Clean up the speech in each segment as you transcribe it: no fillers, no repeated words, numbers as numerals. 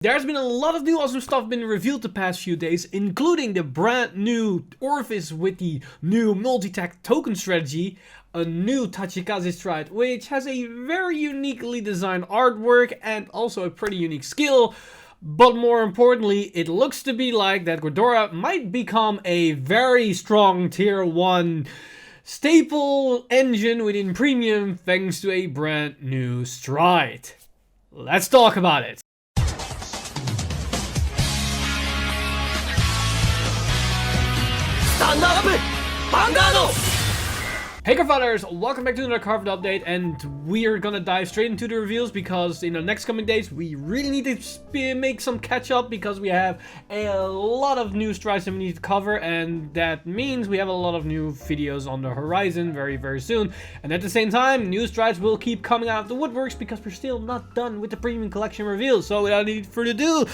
There's been a lot of new awesome stuff been revealed the past few days, including the brand new Orfist with the new multi-tech token strategy, a new Tachikaze stride which has a very uniquely designed artwork and also a pretty unique skill, but more importantly, it looks to be like that Gredora might become a very strong tier 1 staple engine within Premium thanks to a brand new stride. Let's talk about it. Vanguard! Hey Cardfighters, welcome back to another Cardfight update, and we're gonna dive straight into the reveals because in the next coming days we really need to make some catch up because we have a lot of new strides that we need to cover, and that means we have a lot of new videos on the horizon very soon. And at the same time, new strides will keep coming out of the woodworks because we're still not done with the premium collection reveals. So without any further ado,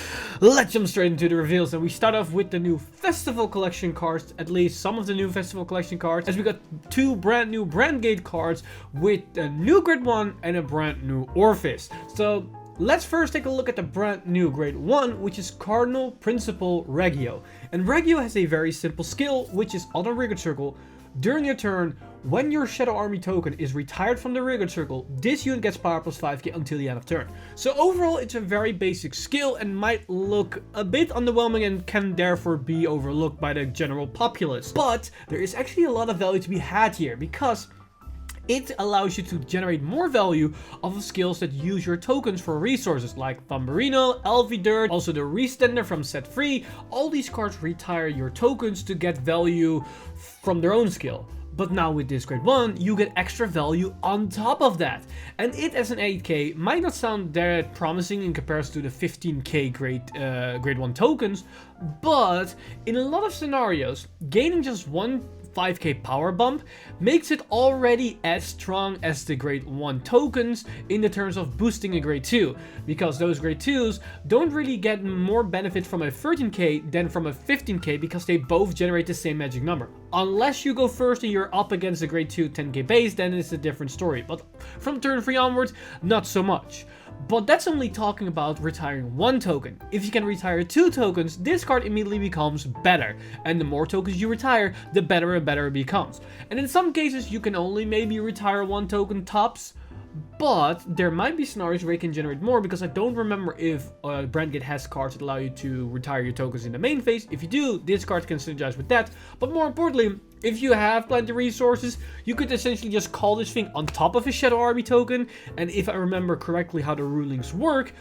let's jump straight into the reveals, and we start off with the new festival collection cards, at least some of the new festival collection cards, as we got two brand new Vanguard cards with a new grade 1 and a brand new Orfist. So let's first take a look at the brand new grade 1, which is Cardinal Principal Regio. And Regio has a very simple skill, which is on a Gguard circle. During your turn, when your Shadow Army token is retired from the Gguard circle, this unit gets power plus 5k until the end of turn. So overall, it's a very basic skill and might look a bit underwhelming and can therefore be overlooked by the general populace. But there is actually a lot of value to be had here because it allows you to generate more value off of skills that use your tokens for resources like Thumberino, Elvidirt, also the Restender from set free. All these cards retire your tokens to get value from their own skill. But now with this grade 1, you get extra value on top of that. And it as an 8k might not sound that promising in comparison to the 15k grade 1 tokens, but in a lot of scenarios, gaining just one 5k power bump makes it already as strong as the grade 1 tokens in the terms of boosting a grade 2, because those grade 2s don't really get more benefit from a 13k than from a 15k because they both generate the same magic number. Unless you go first and you're up against the grade 2 10k base, then it's a different story, but from turn 3 onwards, not so much. But that's only talking about retiring one token. If you can retire 2 tokens, this card immediately becomes better. And the more tokens you retire, the better and better it becomes. And in some cases, you can only maybe retire 1 token tops. But there might be scenarios where you can generate more, because I don't remember if Vanguard has cards that allow you to retire your tokens in the main phase. If you do, this card can synergize with that. But more importantly, if you have plenty of resources, you could essentially just call this thing on top of a Shadow Army token. And if I remember correctly how the rulings work,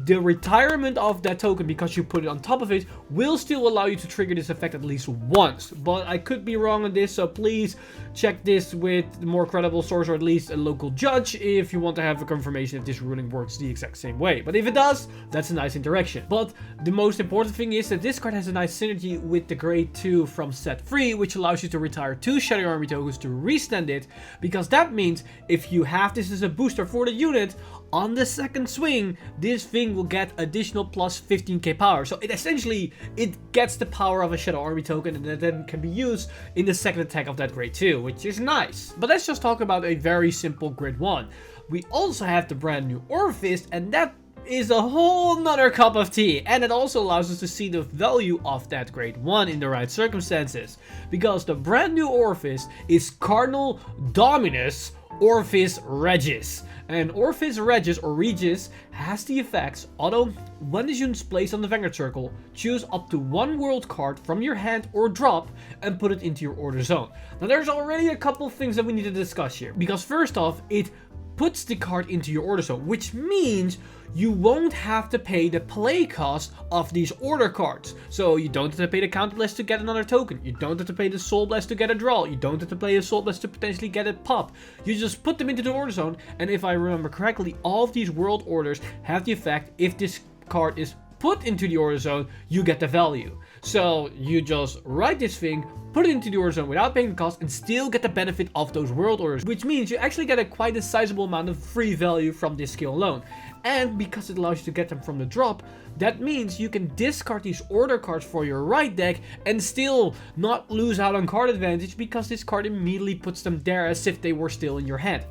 the retirement of that token, because you put it on top of it, will still allow you to trigger this effect at least once. But I could be wrong on this, so please check this with a more credible source or at least a local judge if you want to have a confirmation if this ruling works the exact same way. But if it does, that's a nice interaction. But the most important thing is that this card has a nice synergy with the grade 2 from set free, which allows you to retire 2 Shadow Army tokens to restand it, because that means if you have this as a booster for the unit, on the second swing, this thing will get additional plus 15k power. So it essentially, it gets the power of a Shadow Army token, and that then can be used in the second attack of that grade 2, which is nice. But let's just talk about a very simple grade 1. We also have the brand new Orfist, and that is a whole nother cup of tea, and it also allows us to see the value of that grade 1 in the right circumstances, because the brand new Orfist is Cardinal Dominus Orfist Regis. And Orfist Regis or Regis has the effects: auto, when this unit is placed on the Vanguard circle, choose up to 1 world card from your hand or drop and put it into your order zone. Now there's already a couple things that we need to discuss here, because first off, it puts the card into your order zone, which means you won't have to pay the play cost of these order cards. So you don't have to pay the Counter Blast to get another token. You don't have to pay the Soul Blast to get a draw. You don't have to pay a Soul Blast to potentially get a pop. You just put them into the order zone, and if I remember correctly, all of these world orders have the effect: if this card is put into the order zone, you get the value. So you just write this thing, put it into the order zone without paying the cost, and still get the benefit of those world orders, which means you actually get quite a sizable amount of free value from this skill alone. And because it allows you to get them from the drop, that means you can discard these order cards for your right deck and still not lose out on card advantage, because this card immediately puts them there as if they were still in your hand.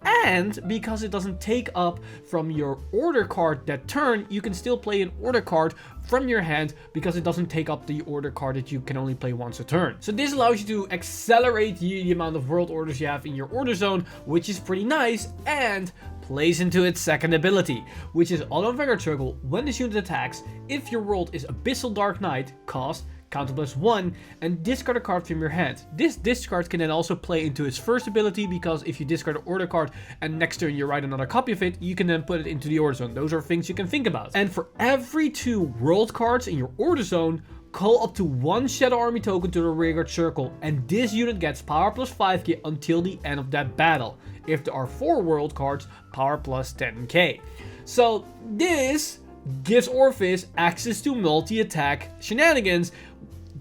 And because it doesn't take up from your order card that turn, you can still play an order card from your hand because it doesn't take up the order card that you can only play once a turn. So this allows you to accelerate the amount of world orders you have in your order zone, which is pretty nice, and plays into its second ability, which is Auto Vanguard Circle. When this unit attacks, if your world is Abyssal Dark Knight, cost counter +1, and discard a card from your hand. This discard can then also play into its first ability, because if you discard an order card and next turn you write another copy of it, you can then put it into the order zone. Those are things you can think about. And for every 2 world cards in your order zone, call up to 1 Shadow Army token to the Vanguard Circle, and this unit gets power +5k until the end of that battle. If there are 4 world cards, power +10k. So this gives Orfist access to multi-attack shenanigans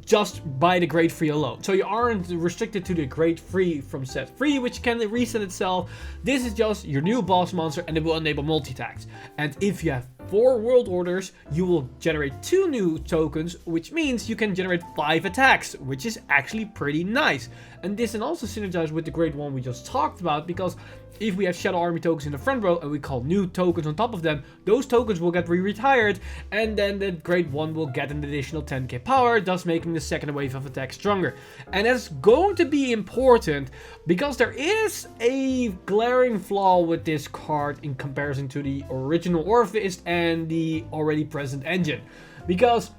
just by the Grade 3 alone. So you aren't restricted to the Grade 3 from set 3, which can reset itself. This is just your new boss monster, and it will enable multi-attacks. And if you have 4 world orders, you will generate 2 new tokens, which means you can generate 5 attacks, which is actually pretty nice. And this can also synergize with the Grade 1 we just talked about, because if we have Shadow Army tokens in the front row and we call new tokens on top of them, those tokens will get retired, and then the Grade 1 will get an additional 10k power, thus making the second wave of attack stronger. And that's going to be important because there is a glaring flaw with this card in comparison to the original Orfist and the already present engine. Because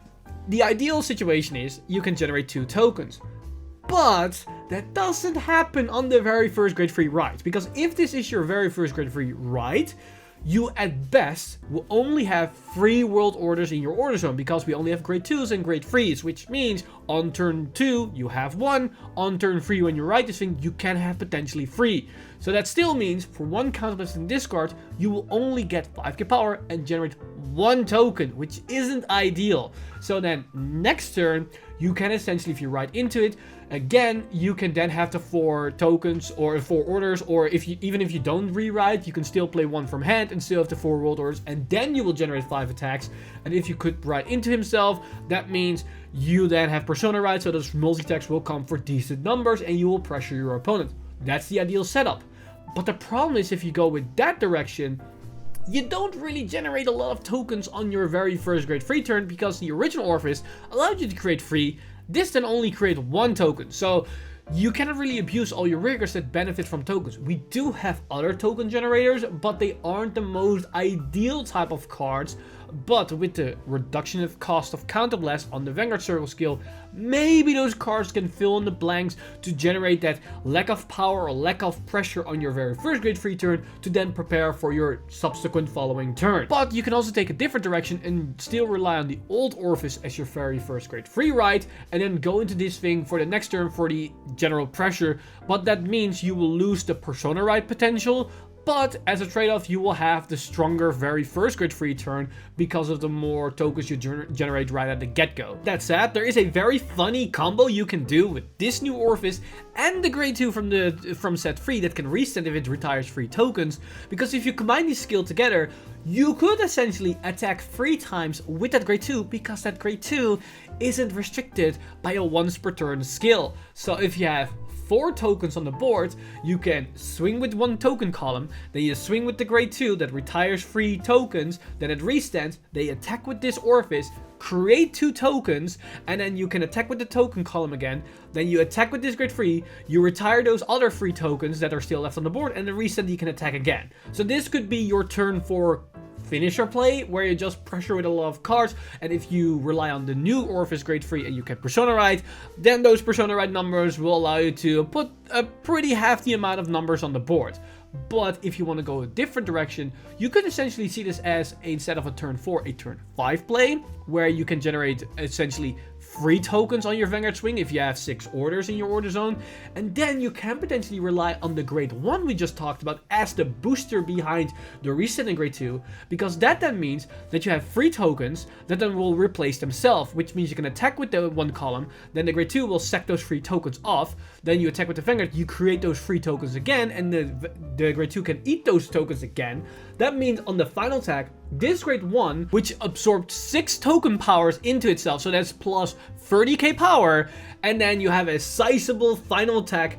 the ideal situation is you can generate 2 tokens. But that doesn't happen on the very first Grade 3 ride. Because if this is your very first Grade 3 ride, you at best will only have 3 world orders in your order zone, because we only have Grade 2s and Grade 3s, which means on turn 2 you have 1, on turn 3 when you ride this thing you can have potentially 3. So that still means for 1 counterblast and discard you will only get 5k power and generate 1 token, which isn't ideal. So then next turn you can essentially, if you ride into it, again, you can then have the 4 tokens or 4 orders, or even if you don't rewrite, you can still play 1 from hand and still have the 4 world orders, and then you will generate 5 attacks. And if you could ride into himself, that means you then have Persona Ride, so those multi-attacks will come for decent numbers and you will pressure your opponent. That's the ideal setup. But the problem is, if you go with that direction, you don't really generate a lot of tokens on your very first Grade 3 turn, because the original Orfist allowed you to create 3. This then only create 1 token. So you cannot really abuse all your riggers that benefit from tokens. We do have other token generators, but they aren't the most ideal type of cards. But with the reduction of cost of Counterblast on the Vanguard Circle skill, maybe those cards can fill in the blanks to generate that lack of power or lack of pressure on your very first Grade 3 turn to then prepare for your subsequent following turn. But you can also take a different direction and still rely on the old Orfist as your very first Grade 3 ride, and then go into this thing for the next turn for the general pressure. But that means you will lose the Persona Ride potential, but as a trade-off you will have the stronger very first Grade 3 turn because of the more tokens you generate right at the get-go. That said, there is a very funny combo you can do with this new Orfist and the Grade 2 from set 3 that can reset if it retires 3 tokens, because if you combine these skills together, you could essentially attack 3 times with that Grade 2, because that Grade 2 isn't restricted by a once per turn skill. So if you have 4 tokens on the board, you can swing with 1 token column, then you swing with the Grade 2 that retires 3 tokens, then it restands, they attack with this Orfist, create 2 tokens, and then you can attack with the token column again, then you attack with this Grade 3, you retire those other 3 tokens that are still left on the board, and then reset you can attack again. So this could be your turn 4 finisher play, where you just pressure with a lot of cards, and if you rely on the new Orfist Grade 3 and you can Persona Ride, then those Persona Ride numbers will allow you to put a pretty hefty amount of numbers on the board. But if you want to go a different direction, you could essentially see this as, instead of a turn 4, a turn 5 play, where you can generate essentially 3 tokens on your Vanguard swing if you have 6 orders in your order zone, and then you can potentially rely on the Grade 1 we just talked about as the booster behind the reset in Grade 2, because that then means that you have 3 tokens that then will replace themselves, which means you can attack with the 1 column, then the Grade 2 will sack those 3 tokens off, then you attack with the Vanguard, you create those 3 tokens again, and the Grade 2 can eat those tokens again. That means on the final attack, this Grade 1, which absorbed 6 token powers into itself, so that's plus 30k power, and then you have a sizable final attack,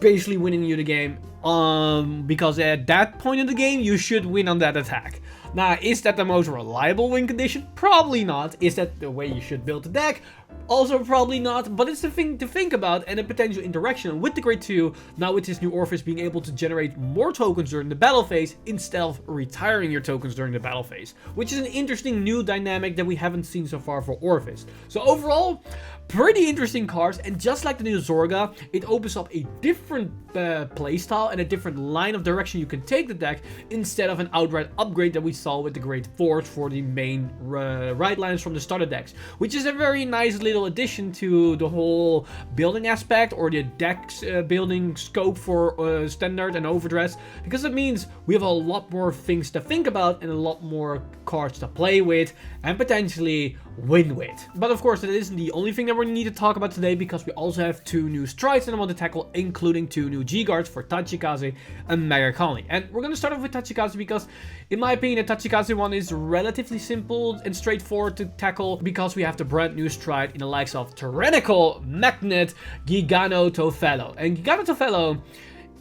basically winning you the game because at that point in the game, you should win on that attack. Now, is that the most reliable win condition? Probably not. Is that the way you should build the deck? Also probably not, but it's the thing to think about and a potential interaction with the Grade 2, now with this new Orfist being able to generate more tokens during the battle phase instead of retiring your tokens during the battle phase, which is an interesting new dynamic that we haven't seen so far for Orfist. So overall, pretty interesting cards, and just like the new Zorga, it opens up a different playstyle and a different line of direction you can take the deck instead of an outright upgrade that we saw with the Grade 4s for the main right lines from the starter decks, which is a very nice little addition to the whole building aspect or the deck's building scope for standard and overdress, because it means we have a lot more things to think about and a lot more cards to play with and potentially win with. But of course, that isn't the only thing that we need to talk about today, because we also have 2 new strides that I want to tackle, including 2 new Gguards for Tachikaze and Megacolony. And we're going to start off with Tachikaze because, in my opinion, the Tachikaze one is relatively simple and straightforward to tackle, because we have the brand new stride in the likes of Tyrannical Magnet Giganotofellow. And Giganotofellow,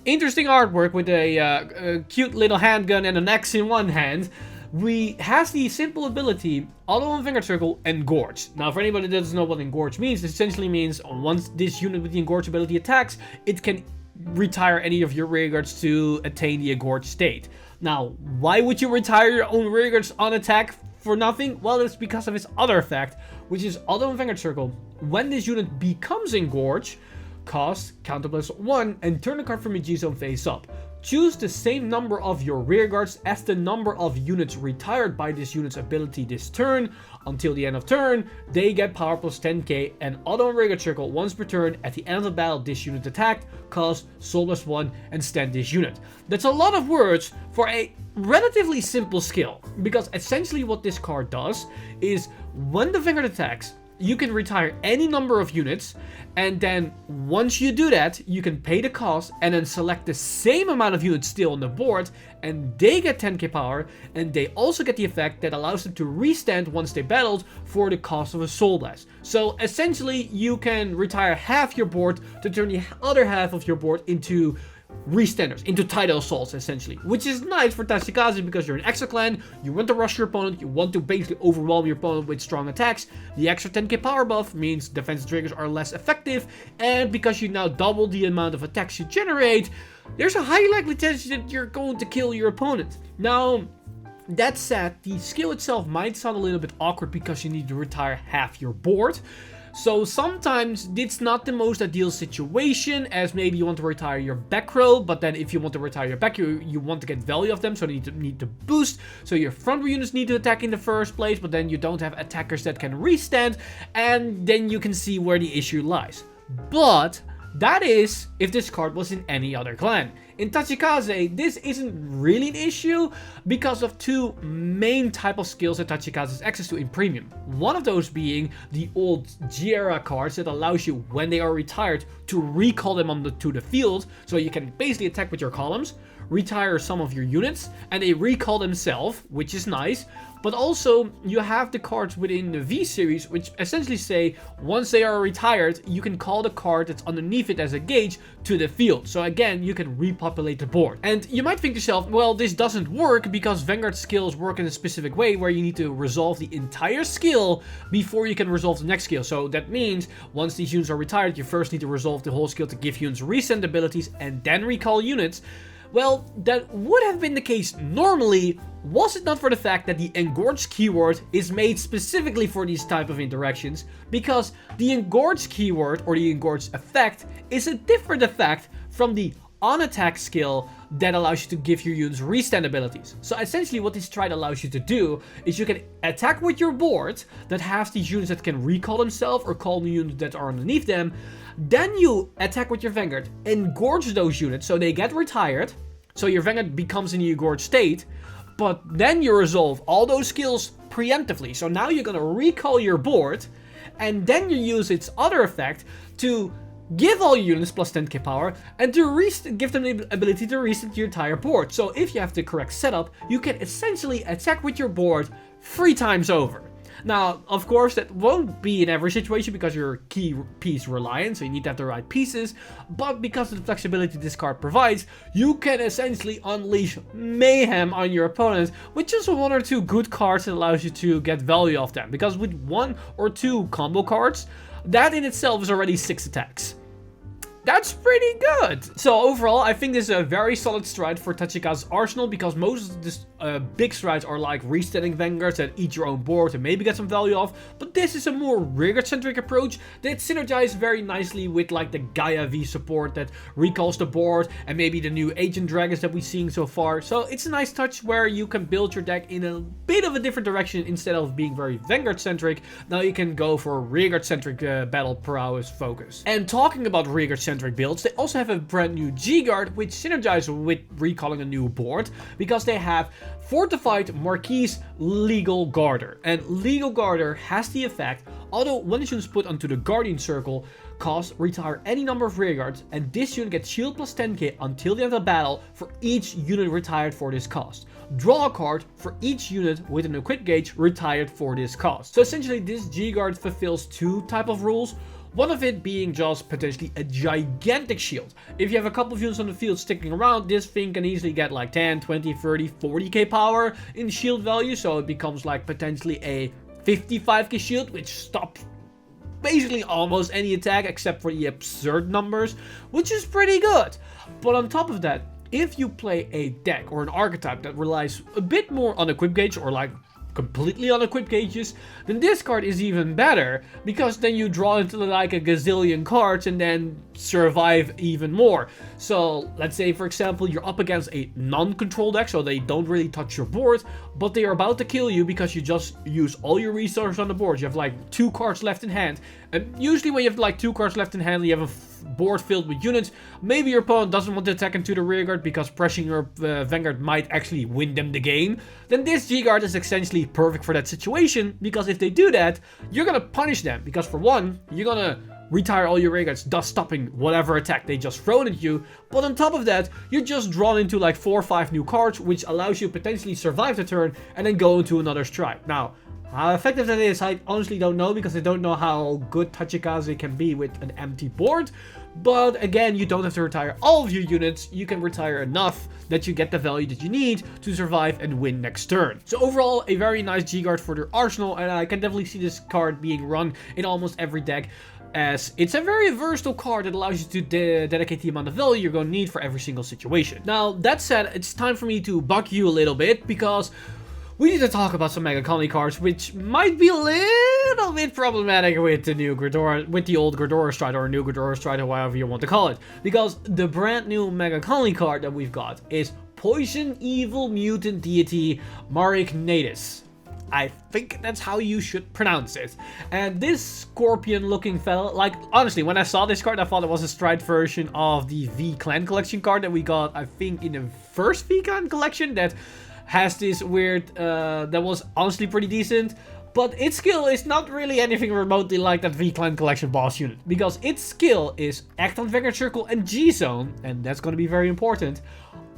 interesting artwork with a cute little handgun and an axe in one hand. Has the simple ability Auto on Vanguard Circle and Gguard. Now, for anybody that doesn't know what Gguard means, it essentially means once this unit with the Gguard ability attacks, it can retire any of your rearguards to attain the Gguard state. Now, why would you retire your own rearguards on attack for nothing? Well, it's because of its other effect, which is Auto on Vanguard Circle. When this unit becomes Gguard, cost counter +1 and turn a card from your G-Zone face up. Choose the same number of your rearguards as the number of units retired by this unit's ability this turn. Until the end of turn, they get power +10k and auto on rearguard circle once per turn. At the end of the battle, this unit attacked, cost soul +1 and stand this unit. That's a lot of words for a relatively simple skill, because essentially what this card does is when the Vanguard attacks, you can retire any number of units, and then once you do that, you can pay the cost and then select the same amount of units still on the board, and they get 10k power, and they also get the effect that allows them to restand once they battled for the cost of a Soul Blast. So essentially, you can retire half your board to turn the other half of your board into restanders, into tidal assaults essentially, which is nice for Tachikaze because you're an extra clan, you want to rush your opponent, you want to basically overwhelm your opponent with strong attacks. The extra 10k power buff means defensive triggers are less effective, and because you now double the amount of attacks you generate, there's a high likely chance that you're going to kill your opponent. Now, that said, the skill itself might sound a little bit awkward because you need to retire half your board. So sometimes it's not the most ideal situation, as maybe you want to retire your back row, but then if you want to retire your back row, you want to get value of them, so they need to boost. So your front row units need to attack in the first place, but then you don't have attackers that can restand, and then you can see where the issue lies. But that is if this card was in any other clan. In Tachikaze, this isn't really an issue because of 2 main type of skills that Tachikaze has access to in Premium. One of those being the old Gguard cards that allows you, when they are retired, to recall them to the field. So you can basically attack with your columns, retire some of your units, and they recall themselves, which is nice. But also, you have the cards within the V series, which essentially say, once they are retired, you can call the card that's underneath it as a gauge to the field. So again, you can repopulate the board. And you might think to yourself, well, this doesn't work because Vanguard skills work in a specific way where you need to resolve the entire skill before you can resolve the next skill. So that means once these units are retired, you first need to resolve the whole skill to give units recent abilities and then recall units. Well, that would have been the case normally, was it not for the fact that the Engorge keyword is made specifically for these type of interactions, because the Engorge keyword, or the Engorge effect, is a different effect from the on-attack skill that allows you to give your units restand abilities. So essentially what this stride allows you to do is you can attack with your board that has these units that can recall themselves or call the units that are underneath them. Then you attack with your Vanguard, engorge those units so they get retired, so your Vanguard becomes in the engorged state, but then you resolve all those skills preemptively. So now you're going to recall your board, and then you use its other effect to give all your units plus 10k power, and to give them the ability to reset your entire board. So if you have the correct setup, you can essentially attack with your board 3 times over. Now, of course, that won't be in every situation because you're key piece reliant, so you need to have the right pieces. But because of the flexibility this card provides, you can essentially unleash mayhem on your opponent with just one or two good cards that allows you to get value off them. Because with one or two combo cards, that in itself is already 6 attacks. That's pretty good. So overall, I think this is a very solid stride for Tachikaze's arsenal, because most of this big strides are like resetting Vanguards that eat your own board and maybe get some value off. But this is a more rearguard-centric approach that synergizes very nicely with like the Gaia V support that recalls the board and maybe the new Agent Dragons that we've seen so far. So it's a nice touch where you can build your deck in a bit of a different direction. Instead of being very Vanguard-centric, now you can go for a rearguard-centric battle prowess focus. And talking about rearguard-centric builds, they also have a brand new Gguard, which synergizes with recalling a new board, because they have Fortified Marquise Legal Guarder. And Legal Guarder has the effect, although when the unit is put onto the Guardian Circle, cost retire any number of rearguards, and this unit gets shield plus 10k until the end of the battle for each unit retired for this cost. Draw a card for each unit with an equip gauge retired for this cost. So essentially this Gguard fulfills two type of rules. One of it being just potentially a gigantic shield. If you have a couple of units on the field sticking around, this thing can easily get like 10, 20, 30, 40k power in shield value. So it becomes like potentially a 55k shield, which stops basically almost any attack except for the absurd numbers, which is pretty good. But on top of that, if you play a deck or an archetype that relies a bit more on equip gauge, or like completely unequipped gauges, then this card is even better, because then you draw into like a gazillion cards and then survive even more. So let's say for example you're up against a non-control deck, so they don't really touch your board, but they are about to kill you because you just use all your resources on the board. You have like 2 cards left in hand, and usually when you have like 2 cards left in hand, you have a board filled with units. Maybe your opponent doesn't want to attack into the rearguard because pressing your Vanguard might actually win them the game. Then this Gguard is essentially perfect for that situation, because if they do that, you're gonna punish them, because for one, you're gonna retire all your rearguards, thus stopping whatever attack they just thrown at you. But on top of that, you're just drawn into like 4 or 5 new cards, which allows you to potentially survive the turn and then go into another strike. Now, how effective that is, I honestly don't know, because I don't know how good Tachikaze can be with an empty board. But again, you don't have to retire all of your units. You can retire enough that you get the value that you need to survive and win next turn. So overall, a very nice Gguard for their arsenal, and I can definitely see this card being run in almost every deck, as it's a very versatile card that allows you to dedicate the amount of value you're going to need for every single situation. Now, that said, it's time for me to bug you a little bit, because we need to talk about some Megacolony cards, which might be a little bit problematic with the new Gredora, with the old Gredora stride, or new Gredora stride, or whatever you want to call it. Because the brand new Megacolony card that we've got is Poison Evil Mutant Deity Marignatus. I think that's how you should pronounce it. And this scorpion looking fella, like honestly, when I saw this card, I thought it was a stride version of the V Clan collection card that we got, I think, in the first V Clan collection, that has this weird, that was honestly pretty decent. But its skill is not really anything remotely like that V-Clan collection boss unit, because its skill is act on Vanguard Circle and G-Zone, and that's going to be very important.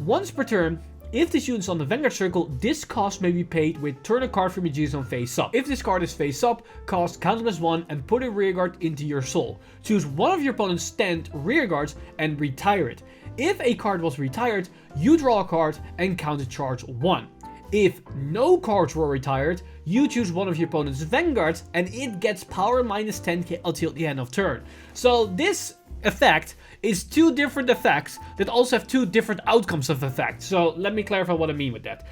Once per turn, if this unit's on the Vanguard Circle, this cost may be paid with turn a card from your G-Zone face up. If this card is face up, cost counter +1 and put a rearguard into your soul. Choose one of your opponent's stand rearguards and retire it. If a card was retired, you draw a card and countercharge 1. If no cards were retired, you choose one of your opponent's Vanguards and it gets power minus 10k until the end of turn. So this effect is 2 different effects that also have 2 different outcomes of effect. So let me clarify what I mean with that.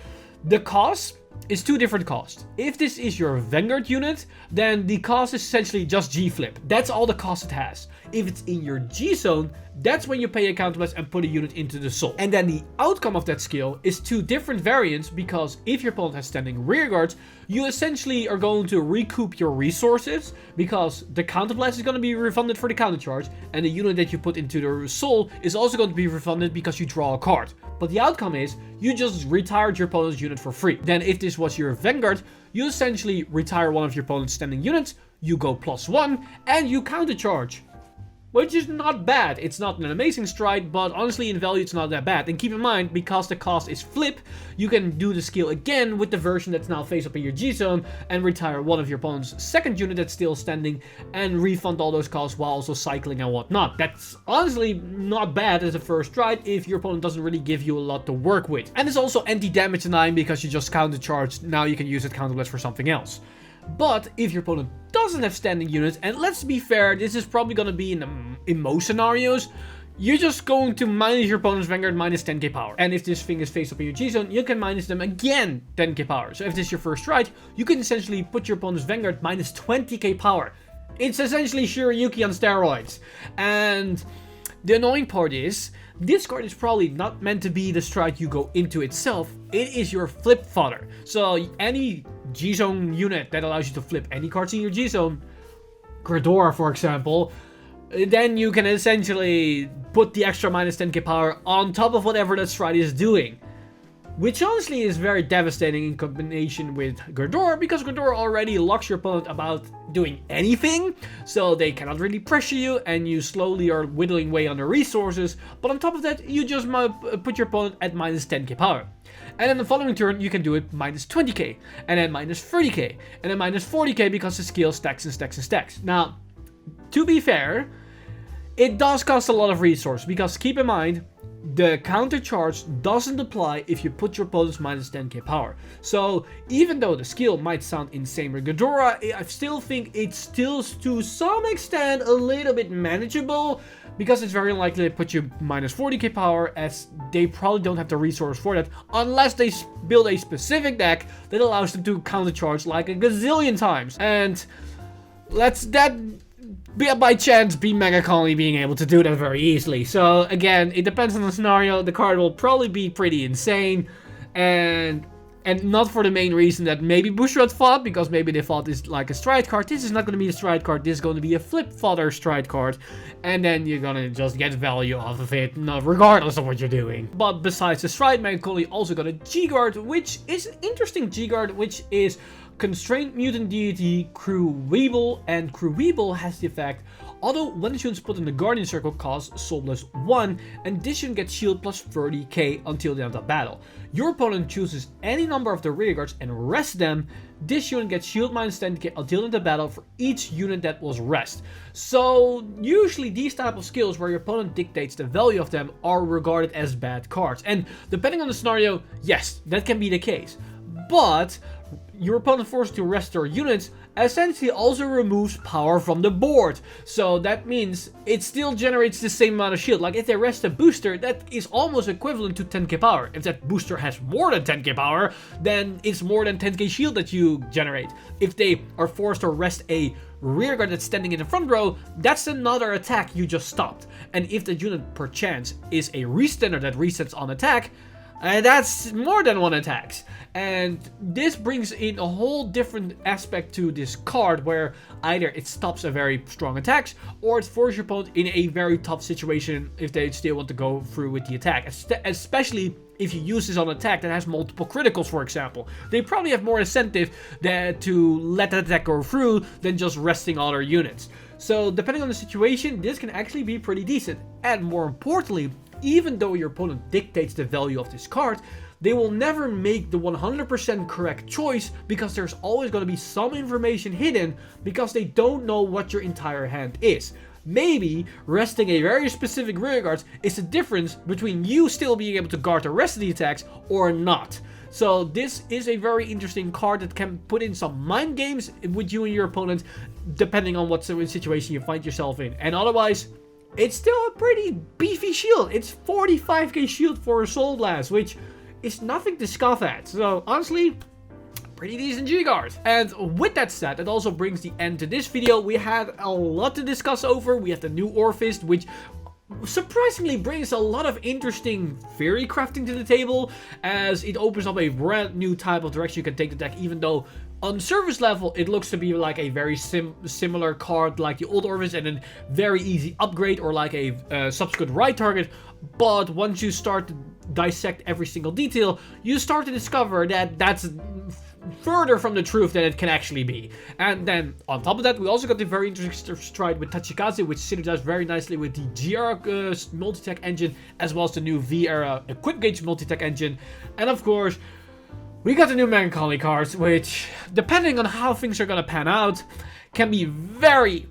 The cost is 2 different costs. If this is your Vanguard unit, then the cost is essentially just G-flip. That's all the cost it has. If it's in your G-Zone, that's when you pay a counterblast and put a unit into the soul. And then the outcome of that skill is 2 different variants, because if your opponent has standing rearguards, you essentially are going to recoup your resources, because the counterblast is going to be refunded for the countercharge, and the unit that you put into the soul is also going to be refunded because you draw a card. But the outcome is you just retired your opponent's unit for free. Then if this was your Vanguard, you essentially retire one of your opponent's standing units, you go +1, and you countercharge. which is not bad. It's not an amazing stride, but honestly in value it's not that bad. And keep in mind, because the cost is flip, you can do the skill again with the version that's now face up in your G-zone and retire one of your opponent's second unit that's still standing and refund all those costs while also cycling and whatnot. That's honestly not bad as a first stride if your opponent doesn't really give you a lot to work with. And it's also anti-damage denying because you just counter charge. Now you can use it counterblast for something else. But if your opponent doesn't have standing units, and let's be fair, this is probably going to be in most scenarios, you're just going to minus your opponent's Vanguard minus 10k power. And if this thing is face up in your G-zone, you can minus them again 10k power. So if this is your first strike, you can essentially put your opponent's Vanguard minus 20k power. It's essentially Shiryuki on steroids. And the annoying part is, this card is probably not meant to be the strike you go into itself. It is your flip fodder. So any G-zone unit that allows you to flip any cards in your G-zone, Gredora for example, then you can essentially put the extra minus 10k power on top of whatever that stride is doing. Which honestly is very devastating in combination with Gguard, because Gguard already locks your opponent about doing anything, so they cannot really pressure you, and you slowly are whittling away on their resources. But on top of that, you just put your opponent at minus 10k power. And then the following turn, you can do it minus 20k, and then minus 30k, and then minus 40k because the skill stacks and stacks and stacks. Now, to be fair, it does cost a lot of resource, because keep in mind, the counter charge doesn't apply if you put your opponent's minus 10k power. So even though the skill might sound insane with Gredora, I still think it's still to some extent a little bit manageable, because it's very unlikely to put you minus 40k power, as they probably don't have the resource for that unless they build a specific deck that allows them to counter charge like a gazillion times. And let's that by chance be Megacolony being able to do that very easily. So again, it depends on the scenario. The card will probably be pretty insane, and not for the main reason that maybe Bushiroad thought, because maybe they thought it's like a stride card. This is not going to be a stride card. This is going to be a flip fodder stride card, and then you're going to just get value off of it, regardless of what you're doing. But besides the stride, Megacolony also got a Gguard, which is an interesting Gguard, which is Constrained Mutant Deity Crew Weeble, and Crew Weeble has the effect, although when the unit's put in the Guardian Circle, costs Soul plus 1, and this unit gets shield plus 30k until the end of battle. Your opponent chooses any number of the rearguards and rests them. This unit gets shield minus 10k until the end of battle for each unit that was rest. So usually these type of skills where your opponent dictates the value of them are regarded as bad cards. And depending on the scenario, yes, that can be the case. But your opponent forced to rest their units essentially also removes power from the board. So that means it still generates the same amount of shield. Like if they rest a booster, that is almost equivalent to 10k power. If that booster has more than 10k power, then it's more than 10k shield that you generate. If they are forced to rest a rearguard that's standing in the front row, that's another attack you just stopped. And if the unit perchance is a restander that resets on attack, that's more than one attacks. And this brings in a whole different aspect to this card, where either it stops a very strong attacks, or it forces your opponent in a very tough situation if they still want to go through with the attack. Especially if you use this on an attack that has multiple criticals, for example. They probably have more incentive to let that attack go through than just resting all their units. So depending on the situation, this can actually be pretty decent. And more importantly, even though your opponent dictates the value of this card, they will never make the 100% correct choice, because there's always going to be some information hidden, because they don't know what your entire hand is. Maybe resting a very specific rearguard is the difference between you still being able to guard the rest of the attacks or not. So this is a very interesting card that can put in some mind games with you and your opponent, depending on what situation you find yourself in. And otherwise, it's still a pretty beefy shield. It's 45k shield for a Soul Blast, which is nothing to scoff at. So honestly, pretty decent Gguard. And with that said, it also brings the end to this video. We had a lot to discuss over. We have the new Orfist, which surprisingly brings a lot of interesting theory crafting to the table, as it opens up a brand new type of direction you can take the deck, even though on surface level, it looks to be like a very similar card like the old Orfist, and a very easy upgrade, or like a subsequent right target. But once you start to dissect every single detail, you start to discover that that's further from the truth than it can actually be. And then on top of that, we also got the very interesting stride with Tachikaze, which synergizes very nicely with the G-era multi-tech engine, as well as the new V-era equip gauge multi-tech engine. And of course, we got the new Megacolony cards, which, depending on how things are gonna pan out, can be very,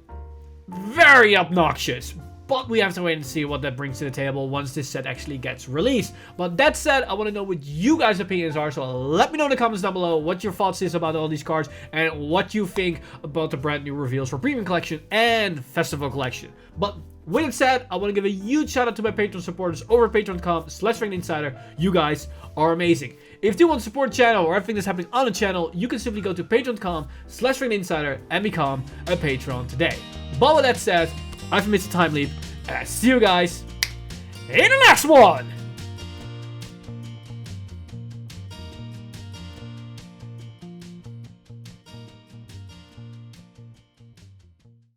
very obnoxious. But we have to wait and see what that brings to the table once this set actually gets released. But that said, I want to know what you guys' opinions are. So let me know in the comments down below what your thoughts is about all these cards and what you think about the brand new reveals for Premium Collection and Festival Collection. But with it said, I want to give a huge shout out to my Patreon supporters over at patreon.com/RankedInsider. You guys are amazing. If you want to support the channel or everything that's happening on the channel, you can simply go to patreon.com/RankedInsider and become a patron today. But with that said, I've missed a time leap, and I see you guys in the next one!